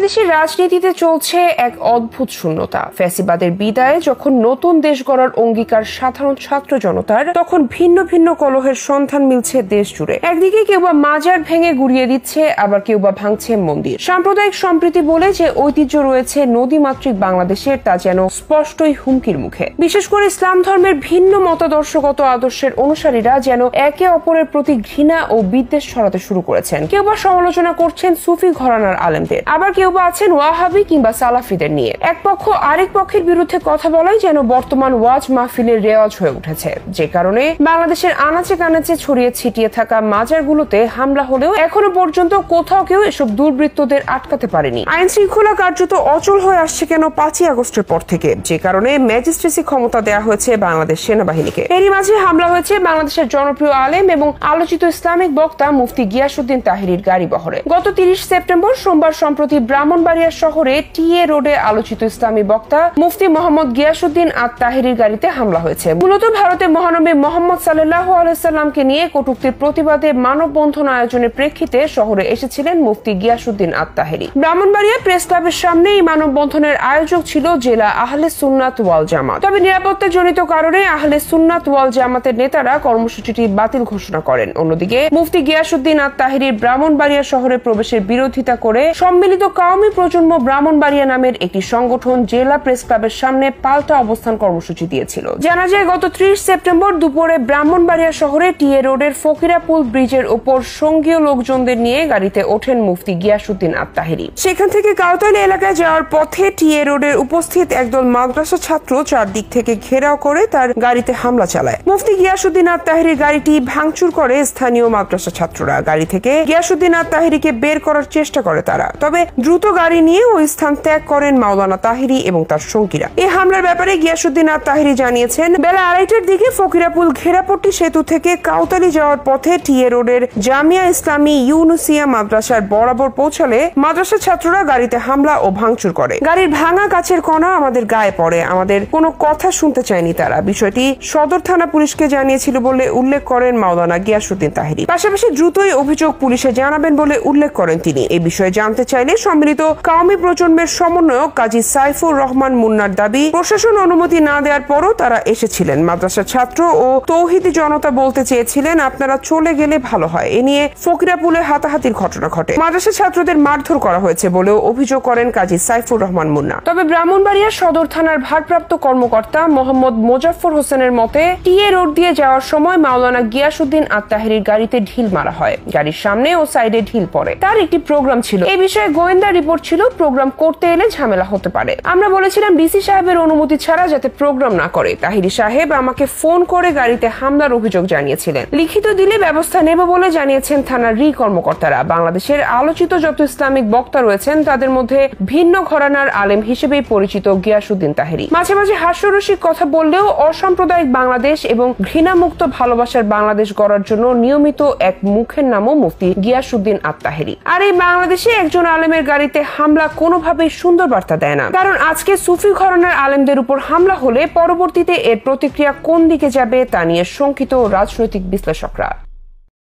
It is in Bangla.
বাংলাদেশের রাজনীতিতে চলছে এক অদ্ভুত শূন্যতা। ফ্যাসিবাদের বিদায়ে যখন নতুন দেশ গড়ার অঙ্গীকার সাধারণ ছাত্র জনতার, তখন ভিন্ন ভিন্ন কলহের সন্ধান মিলছে দেশ জুড়ে। একদিকে কেউ বা মাজার ভেঙে গুড়িয়ে দিচ্ছে, আবার কেউ বা ভাঙছে মন্দির। সাম্প্রদায়িক সম্প্রীতি বলে যে ঐতিহ্য রয়েছে নদীমাতৃক বাংলাদেশের, তা যেন স্পষ্টই হুমকির মুখে। বিশেষ করে ইসলাম ধর্মের ভিন্ন মতাদর্শগত আদর্শের অনুসারীরা যেন একে অপরের প্রতি ঘৃণা ও বিদ্বেষ ছড়াতে শুরু করেছেন। কেউ বা সমালোচনা করছেন সুফি ঘরানার আলেমদের, আবার কেউ বা আছেন ওয়াহাবি কিংবা সালাফিদের নিয়ে। এক পক্ষ আরেক পক্ষের বিরুদ্ধে কথা বলাই যেন বর্তমান ওয়াজ মাহফিলের রেওয়াজ হয়ে উঠেছে, যে কারণে বাংলাদেশের আনাচে কানাচে ছড়িয়ে ছিটিয়ে থাকা মাজারগুলোতে হামলা হলেও এখনো পর্যন্ত কোথাও কেউ এসব দুর্বৃত্তদের আটকাতে পারেনি। আইন শৃঙ্খলা কার্যত অচল হয়ে আসছে কেন 5ই আগস্টের পর থেকে, যে কারণে ম্যাজিস্ট্রেসি ক্ষমতা দেওয়া হয়েছে বাংলাদেশ সেনাবাহিনীকে। এরই মাঝে হামলা হয়েছে বাংলাদেশের জনপ্রিয় আলেম এবং আলোচিত ইসলামিক বক্তা মুফতি গিয়াসউদ্দিন তাহেরীর গাড়ি বহরে। গত 30 সেপ্টেম্বর সোমবার সম্প্রতি ব্রাহ্মণবাড়িয়া শহরে টিএ রোডে আলোচিত ইসলামী বক্তা মুফতি মোহাম্মদ গিয়াসউদ্দিন তাহেরীর গাড়িতে হামলা হয়েছে। মূলত ভারতে মহানবী মোহাম্মদ সাল্লাল্লাহু আলাইহি সাল্লামকে নিয়ে কটূক্তির প্রতিবাদে মানববন্ধন আয়োজনের প্রেক্ষিতে শহরে এসেছিলেন মুফতি গিয়াসউদ্দিন তাহেরী। ব্রাহ্মণবাড়িয়া প্রেস ক্লাবের সামনে এই মানববন্ধনের আয়োজক ছিল জেলা আহলে সুন্নাত ওয়াল জামাত। তবে নিরাপত্তাজনিত কারণে আহলে সুন্নাত ওয়াল জামাতের নেতারা কর্মসূচিটি বাতিল ঘোষণা করেন। অন্যদিকে মুফতি গিয়াসউদ্দিন তাহেরীর ব্রাহ্মণবাড়িয়া শহরে প্রবেশের বিরোধিতা করে সম্মিলিত কওমি প্রজন্ম ব্রাহ্মণবাড়িয়া নামের একটি সংগঠন জেলা প্রেস ক্লাবের সামনে পাল্টা অবস্থান কর্মসূচি দিয়েছিল। জানা যায় গত 30 সেপ্টেম্বর দুপুরে ব্রাহ্মণবাড়িয়া শহরে টিএ রোডের ফকিরাপুল ব্রিজের উপর সঙ্গীয় লোকজনদের নিয়ে গাড়িতে ওঠেন মুফতি গিয়াসউদ্দিন তাহেরী। সেখান থেকে কাউতালী এলাকায় যাওয়ার পথে টিএ রোডের উপস্থিত একদল মাদ্রাসা ছাত্র চারদিক থেকে ঘেরাও করে তার গাড়িতে হামলা চালায়। মুফতি গিয়াসউদ্দিন তাহেরীর গাড়িটি ভাঙচুর করে স্থানীয় মাদ্রাসা ছাত্ররা। গাড়ি থেকে গিয়াসউদ্দিন তাহেরীকে বের করার চেষ্টা করে তারা, তবে দ্রুত গাড়ি নিয়ে ওই স্থান ত্যাগ করেন মাওলানা তাহেরী এবং তার সঙ্গীরা। এই হামলার ব্যাপারে গিয়াসউদ্দিন তাহেরী জানিয়েছেন, বেলা 2:30টার দিকে ফকিরাপুল ঘেরাপট্টি সেতু থেকে কাউতালী যাওয়ার পথে টিএ রোডের জামিয়া ইসলামী ইউনুসিয়া মাদ্রাসার বরাবর পৌঁছালে মাদ্রাসা ছাত্ররা গাড়িতে হামলা ও ভাঙচুর করে। গাড়ির ভাঙা কাচের কণা আমাদের গায়ে পড়ে, আমাদের কোনো কথা শুনতে চায়নি তারা। বিষয়টি সদর থানা পুলিশকে জানিয়েছিল বলে উল্লেখ করেন মাওলানা গিয়াসউদ্দিন তাহেরী। পাশাপাশি দ্রুতই অভিযোগ পুলিশে জানাবেন বলে উল্লেখ করেন তিনি। এই বিষয়ে জানতে চাইলে সম্মিলিত কওমি প্রজন্মের সমন্বয়ক কাজী সাইফুর রহমান মুন্নার দাবি, প্রশাসন অনুমতি না দেওয়ার পরও তারা এসেছিলেন। মাদ্রাসা ছাত্র ও তৌহিদি জনতা বলতে চেয়েছিলেন আপনারা চলে গেলে ভালো হয়। এ নিয়ে ফকিরাপুলে হাতাহাতির ঘটনা ঘটে, মাদ্রাসা ছাত্রদের মারধর করা হয়েছে বলেও অভিযোগ করেন কাজী সাইফুর রহমান মুন্না। তবে ব্রাহ্মণবাড়িয়া সদর থানার ভারপ্রাপ্ত কর্মকর্তা মোহাম্মদ মোজাফফর হোসেনের মতে টিএ রোড দিয়ে যাওয়ার সময় মাওলানা গিয়াসউদ্দিন তাহেরীর গাড়িতে ঢিল মারা হয়। গাড়ির সামনে ও সাইডে ঢিল পড়ে। তার একটি প্রোগ্রাম ছিল, এই বিষয়ে গোয়েন্দা রিপোর্ট ছিল প্রোগ্রাম করতে এলে ঝামেলা হতে পারে। আমরা বলেছিলাম ডিসি সাহেবের অনুমতি ছাড়া যাতে প্রোগ্রাম না করে। তাহেরী সাহেব আমাকে ফোন করে গাড়িতে হামলার অভিযোগ জানিয়েছিলেন, লিখিত দিলে ব্যবস্থা নেব বলে জানিয়েছেন থানার কর্মকর্তারা। বাংলাদেশের আলোচিত যত ইসলামিক বক্তা রয়েছেন তাদের মধ্যে ভিন্ন ঘরানার আলেম হিসেবেই পরিচিত গিয়াসউদ্দিন তাহেরী। মাঝে মাঝে হাস্যরসিক কথা বললেও অসাম্প্রদায়িক বাংলাদেশ এবং ঘৃণামুক্ত ভালোবাসার বাংলাদেশ গড়ার জন্য নিয়মিত এক মুখের নামও মুফতি গিয়াসউদ্দিন তাহেরী। আর এই বাংলাদেশে একজন আলেমের গাড়িতে হামলা কোনোভাবেই সুন্দর বার্তা দেয় না, কারণ আজকে সুফি ঘরানার আলেমদের উপর হামলা হলে পরবর্তীতে এর প্রতিক্রিয়া কোন দিকে যাবে তা নিয়ে শঙ্কিত রাজনৈতিক বিশ্লেষকরা।